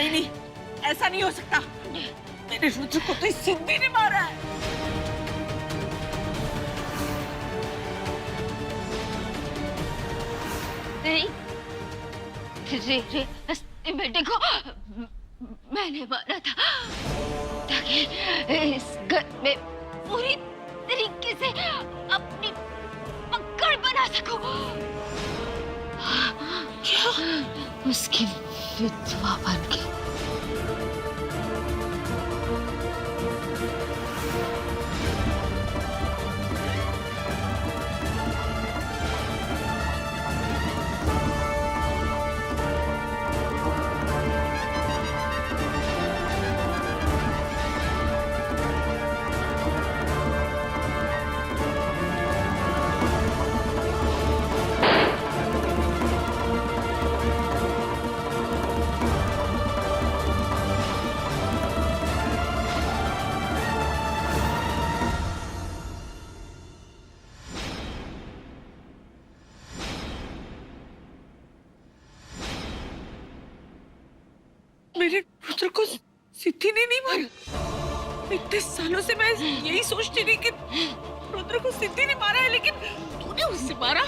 नहीं नहीं, ऐसा नहीं हो सकता। मेरे रुद्र को तो इस सिद्धि ने मारा है। नहीं, तेरे बेटे को मैंने मारा था ताकि इस घर में पूरी तरीके से अपनी पकड़ बना सकूं। क्या? उसकी विधवा बन के। मेरे रुद्र को सिद्धि ने नहीं मारा। इतने सालों से मैं यही सोचती थी कि रुद्र को सिद्धि ने मारा है, लेकिन तूने उससे मारा।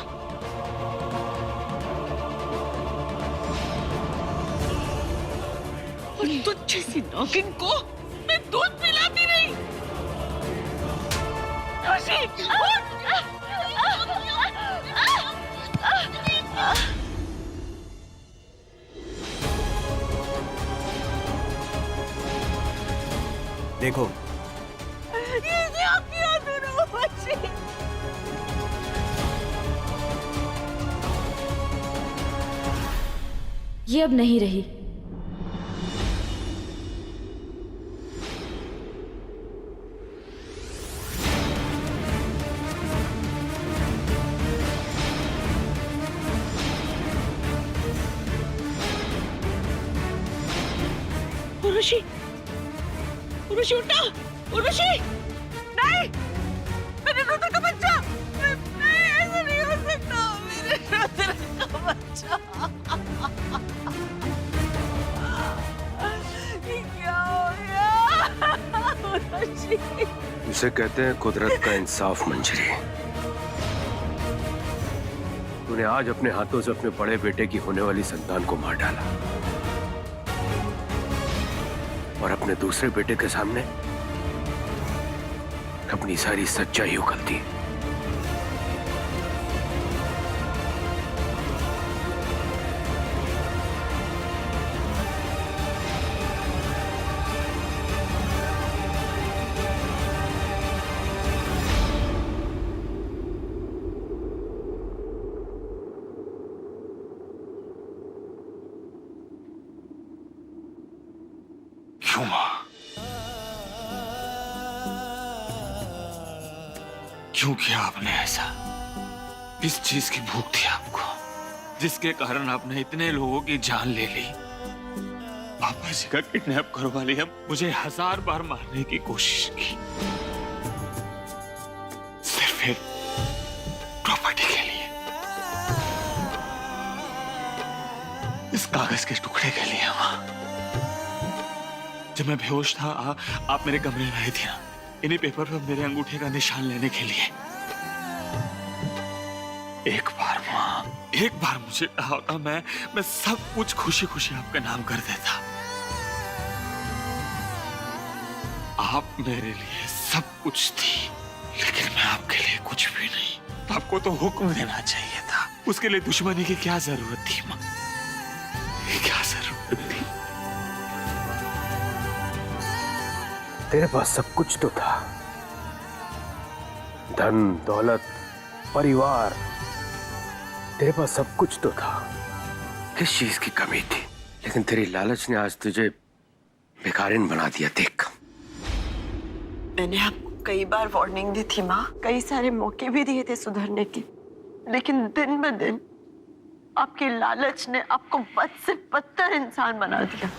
और तुझ जैसी नागिन को मैं दूध पिलाती नहीं। रोशी, देखो, ये क्या किया तूने बच्चे? ये अब नहीं रही। उर्वशी, उर्वशी उठा, उर्वशी, नहीं, मेरे रुद्र का बच्चा, नहीं, ऐसा नहीं हो सकता, मेरे रुद्र का बच्चा, ये क्या हो गया? उर्वशी, इसे कहते हैं कुदरत का इंसाफ मंजरी। तूने आज अपने हाथों से अपने बड़े बेटे की होने वाली संतान को मार डाला और अपने दूसरे बेटे के सामने अपनी सारी सच्चाई उगलती। क्यों मां? क्यों किया आपने ऐसा? किस चीज की भूख थी आपको, जिसके कारण आपने इतने लोगों की जान ले ली? पापा जी का किडनैप करवा लिया, मुझे 1000 बार मारने की कोशिश की, सिर्फ एक प्रॉपर्टी के लिए, इस कागज के टुकड़े के लिए। मां, जब मैं बेहोश था आप मेरे कमरे में आई थी ना, इन्हीं पेपर पर मेरे अंगूठे का निशान लेने के लिए। एक बार मां, एक बार मुझे कहा होता, मैं सब कुछ खुशी खुशी आपका नाम कर देता। आप मेरे लिए सब कुछ थी, लेकिन मैं आपके लिए कुछ भी नहीं। आपको तो हुक्म देना चाहिए था। उसके लिए दुश्मनी की क्या जरूरत थी मां? क्या जरूरत थी? तेरे पास सब कुछ तो था, धन दौलत परिवार, तेरे पास सब कुछ तो था। किस चीज की कमी थी? लेकिन तेरी लालच ने आज तुझे बेकारिन बना दिया। देख, मैंने आपको कई बार वार्निंग दी थी माँ, कई सारे मौके भी दिए थे सुधरने के, लेकिन दिन ब दिन आपकी लालच ने आपको बद से बदतर इंसान बना दिया।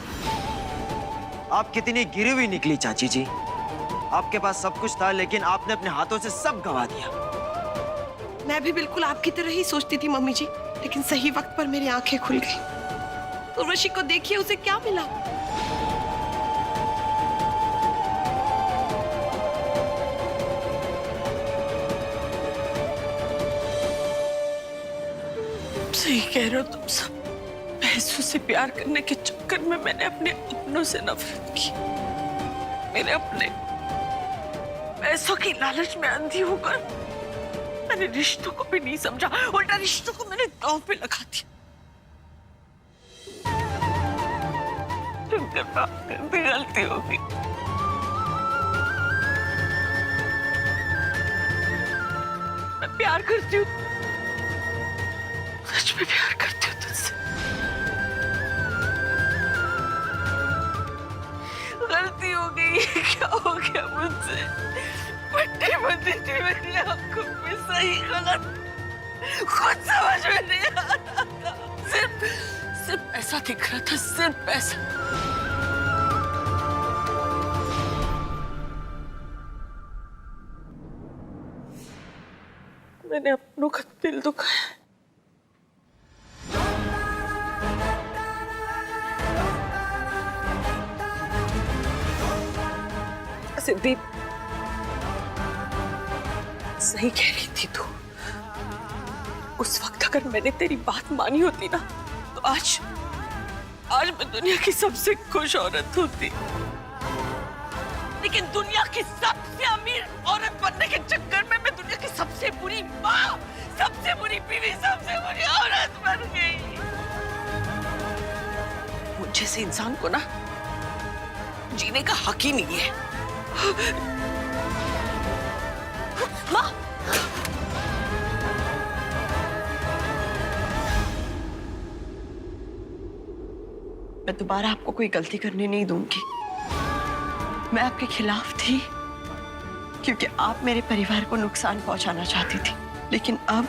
आप कितनी गिरी हुई निकली चाची जी। आपके पास सब कुछ था, लेकिन आपने अपने हाथों से सब गंवा दिया। मैं भी बिल्कुल आपकी तरह ही सोचती थी मम्मी जी, लेकिन सही वक्त पर मेरी आंखें खुल गई। उर्वशी को देखिए, उसे क्या मिला? सही कह रहे हो तुम सब। पैसों से प्यार करने के चक्कर में मैंने अपने अपनों से नफरत की। मेरे अपने पैसों की लालच में अंधी होकर मैंने रिश्तों को भी नहीं समझा, उल्टा रिश्तों को मैंने दांव पे लगा दिया। तुमसे बात करती गलती होगी। मैं प्यार करती हूँ, सच में प्यार करती हूँ तुझसे। गलती हो गई, क्या हो गया मुझसे? पट्टी बंधी थी मेरी आंखों में, सही गलत खुद समझ में नहीं आ रहा था। सिर्फ ऐसा दिख रहा था, सिर्फ ऐसा। मैंने अपनों का दिल दुखाया। सिद्धि, सही कह रही थी तू। उस वक्त अगर मैंने तेरी बात मानी होती ना, तो आज मैं दुनिया की सबसे खुश औरत होती। लेकिन दुनिया की सबसे अमीर औरत बनने के चक्कर में मैं दुनिया की सबसे बुरी माँ, सबसे बुरी बीवी, सबसे बुरी औरत बन गई। मुझे से इंसान को ना जीने का हक ही नहीं है। माँ, मैं दोबारा आपको कोई गलती करने नहीं दूंगी। मैं आपके खिलाफ थी क्योंकि आप मेरे परिवार को नुकसान पहुंचाना चाहती थी, लेकिन अब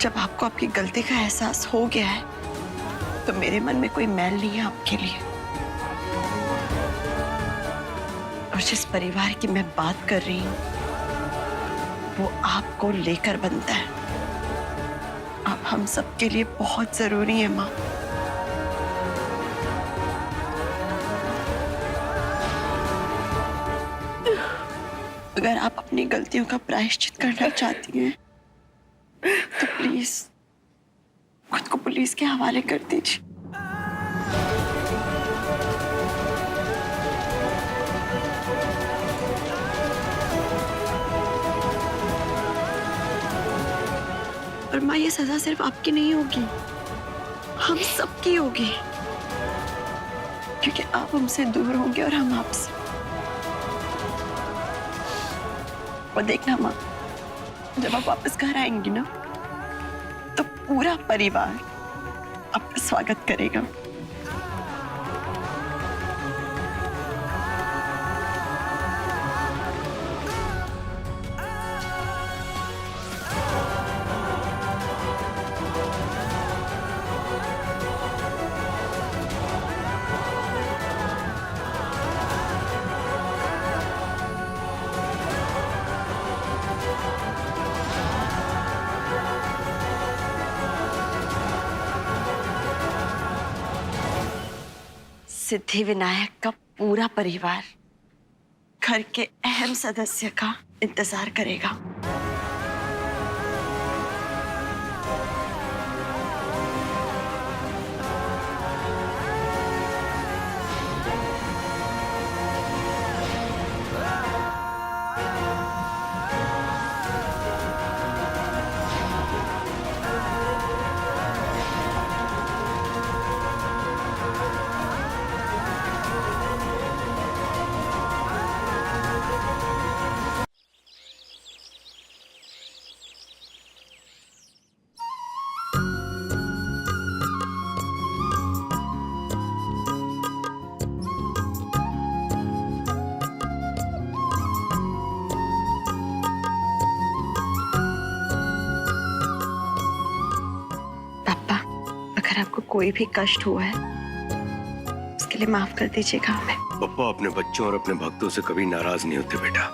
जब आपको आपकी गलती का एहसास हो गया है तो मेरे मन में कोई मैल नहीं है आपके लिए। और जिस परिवार की मैं बात कर रही हूं वो आपको लेकर बनता है। आप हम सबके लिए बहुत जरूरी है माँ। अगर आप अपनी गलतियों का प्रायश्चित करना चाहती हैं तो प्लीज खुद को पुलिस के हवाले कर दीजिए। और माँ, ये सजा सिर्फ आपकी नहीं होगी, हम सबकी होगी, क्योंकि आप हमसे दूर होंगे और हम आपसे। और देखना माँ, जब आप वापस घर आएंगी ना तो पूरा परिवार आपका स्वागत करेगा। सिद्धि विनायक का पूरा परिवार घर के अहम सदस्य का इंतजार करेगा। अगर आपको कोई भी कष्ट हुआ है उसके लिए माफ कर दीजिएगा हमें। पप्पा अपने बच्चों और अपने भक्तों से कभी नाराज नहीं होते बेटा।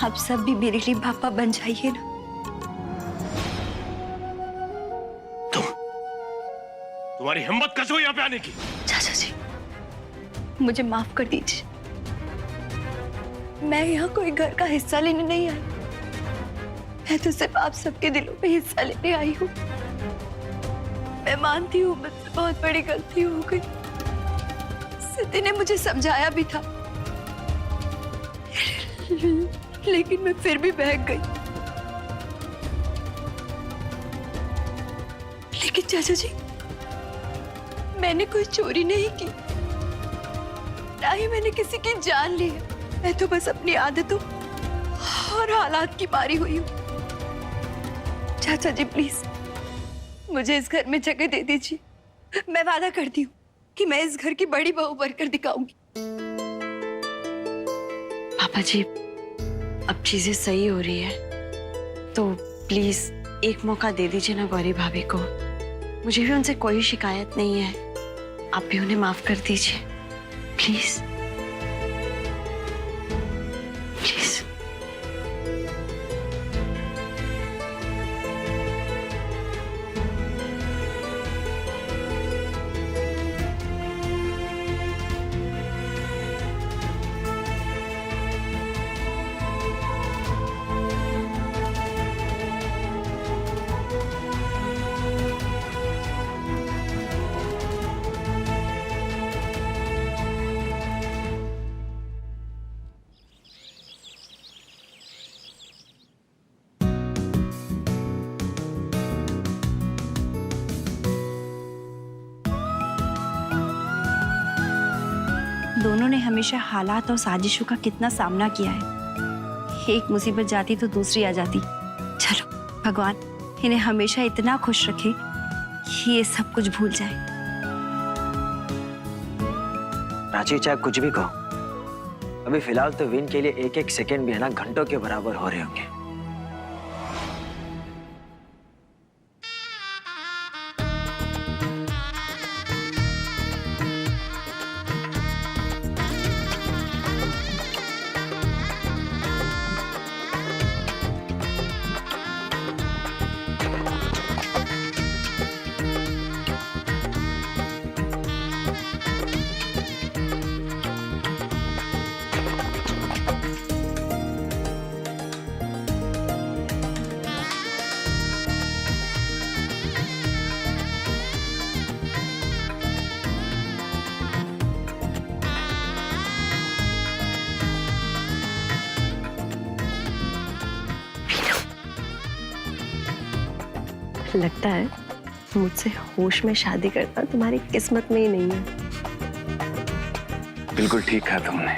आप सब भी मेरे लिए पापा बन जाइए ना। तुम्हारी हिम्मत कैसे हुई यहाँ पे आने की? चाचा जी, मुझे माफ कर दीजिए। मैं यहाँ कोई घर का हिस्सा लेने नहीं आई, मैं तो सिर्फ आप सबके दिलों में हिस्सा लेने आई हूँ। मैं मानती हूँ मुझसे बहुत बड़ी गलती हो गई। सिद्धि ने मुझे समझाया भी था, लेकिन मैं फिर भी बहक गई। लेकिन चाचा जी, मैंने कोई चोरी नहीं की, ना ही मैंने किसी की जान ली है। मैं तो बस अपनी आदतों और हालात की मारी हुई हूँ। चाचा जी प्लीज मुझे इस घर में जगह दे दीजिए। मैं वादा करती हूँ कि मैं इस घर की बड़ी बहू बनकर दिखाऊंगी। पापा जी, अब चीजें सही हो रही है, तो प्लीज एक मौका दे दीजिए ना गौरी भाभी को। मुझे भी उनसे कोई शिकायत नहीं है, आप भी उन्हें माफ कर दीजिए प्लीज। प्लीज। दोनों ने हमेशा हालात और साजिशों का कितना सामना किया है। एक मुसीबत जाती तो दूसरी आ जाती। चलो भगवान इन्हें हमेशा इतना खुश रखे कि ये सब कुछ भूल जाए। प्राची, चाहे कुछ भी कहो, अभी फिलहाल तो विन के लिए एक एक सेकंड भी है ना घंटों के बराबर हो रहे होंगे। लगता है मुझसे होश में शादी करना तुम्हारी किस्मत में ही नहीं है। बिल्कुल ठीक कहा तुमने,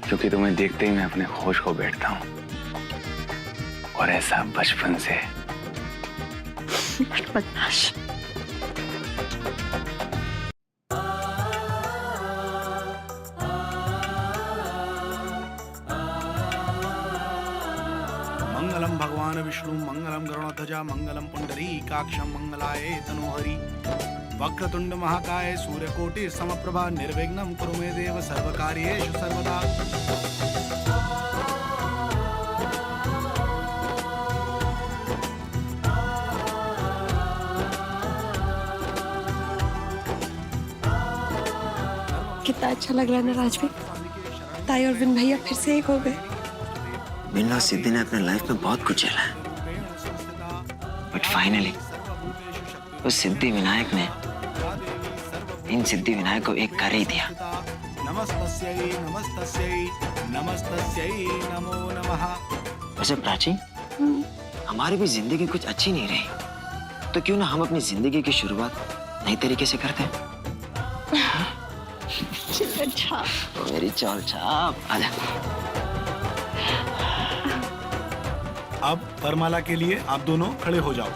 क्योंकि तुम्हें देखते ही मैं अपने होश खो बैठता हूँ, और ऐसा बचपन से। बदमाश। मंगलम भगवान विष्णु मंगलम गरुड़ध्वजा मंगलम पुंडरीकाक्षं मंगलाय तनोहरि वक्रतुंड महाकाय सूर्यकोटि समप्रभा निर्विघ्नं कुरु मे देव सर्वकार्येषु सर्वदा। कितना अच्छा लग रहा है ना राजवीर, ताई और विन भैया फिर से एक हो गए। विन और सिद्धि ने अपने लाइफ में बहुत कुछ झेला है, बट फाइनली उस सिद्धि विनायक ने इन सिद्धि विनायक को एक कर ही दिया। नमस्तस्यै नमस्तस्यै नमस्तस्यै नमो नमः। वैसे प्राची, हमारी भी जिंदगी कुछ अच्छी नहीं रही, तो क्यों ना हम अपनी जिंदगी की शुरुआत नई तरीके से करते हैं। अच्छा, तो मेरी चाल छाप आजा। अब वरमाला के लिए आप दोनों खड़े हो जाओ।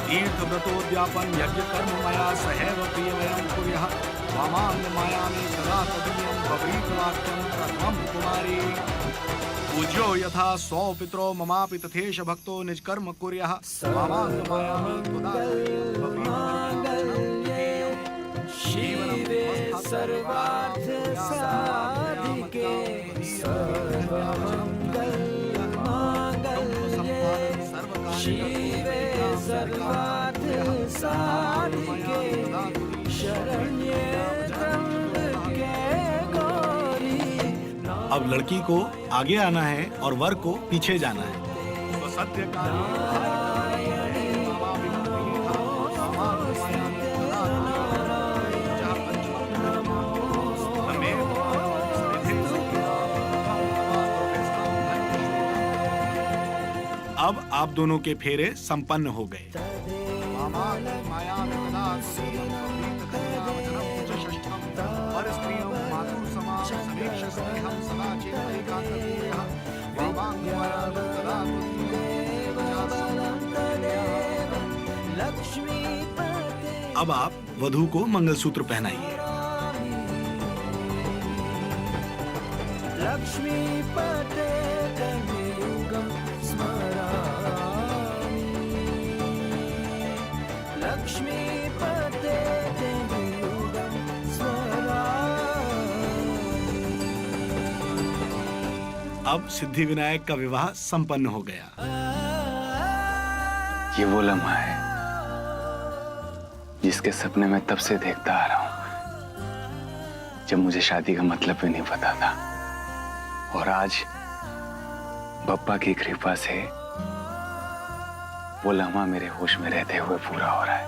तीर्थव्रतोद्यापन यज्ञ कर्म मया सहैव प्रियवयं कुर्यः वामांग मायामि सदा तदीयं बब्रीत वाक्यं प्रथमं कुमारी पूज्यो यथा सौ पितरो ममापि तथेश भक्तो निज कर्म कुर्यः वामांग मायामि सदा तदीयं बब्रीत वाक्यं शिवे सर्वार्थ साधिके सर्वमंगल मांगल्ये शिवे सर्वार्थ साधिके शरण्ये त्र्यंबके गौरी। अब लड़की को आगे आना है और वर को पीछे जाना है। तो सत्य अब आप दोनों के फेरे संपन्न हो गए। अब आप वधू को मंगलसूत्र पहनाइए। लक्ष्मीपते कर्मयुगं स्मरामि लक्ष्मीपते कर्मयुगं स्मरामि। अब सिद्धि विनायक का विवाह संपन्न हो गया। ये वो लम्हा है जिसके सपने मैं तब से देखता आ रहा हूं जब मुझे शादी का मतलब भी नहीं पता था, और आज बप्पा की कृपा से वो लम्हा मेरे होश में रहते हुए पूरा हो रहा है।